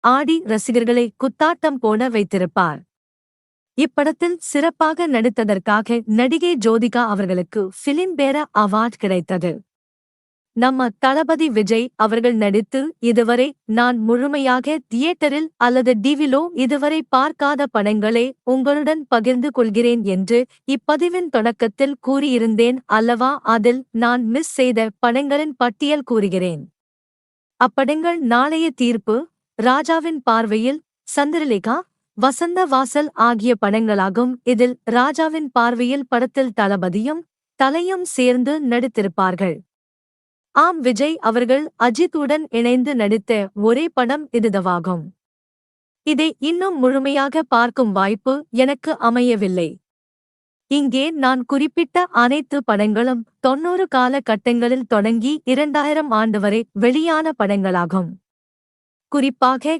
ஆடி ரசிகர்களை குத்தாட்டம் போட வைத்திருப்பார். இப்படத்தில் சிறப்பாக நடித்ததற்காக நடிகை ஜோதிகா அவர்களுக்கு பிலிம்பேர அவார்ட் கிடைத்தது. நம்ம தளபதி விஜய் அவர்கள் நடித்து இதுவரை நான் முழுமையாக தியேட்டரில் அல்லது டிவிலோ இதுவரை பார்க்காத படங்களை உங்களுடன் பகிர்ந்து கொள்கிறேன் என்று இப்பதிவின் தொடக்கத்தில் கூறியிருந்தேன் அல்லவா? அதில் நான் மிஸ் செய்த படங்களின் பட்டியல் கூறுகிறேன். அப்படங்கள் நாளைய தீர்ப்பு, ராஜாவின் பார்வையில், சந்திரலேகா, வசந்த வாசல் ஆகிய படங்களாகும். இதில் ராஜாவின் பார்வையில் படத்தில் தளபதியும் தலையும் சேர்ந்து நடித்திருப்பார்கள். ஆம், விஜய் அவர்கள் அஜித்துடன் இணைந்து நடித்த ஒரே படம் இதுவாகும். இதை இன்னும் முழுமையாக பார்க்கும் வாய்ப்பு எனக்கு அமையவில்லை. இங்கே நான் குறிப்பிட்ட அனைத்து படங்களும் 90 கால கட்டங்களில் தொடங்கி 2000 ஆண்டு வரை வெளியான படங்களாகும். குறிப்பாக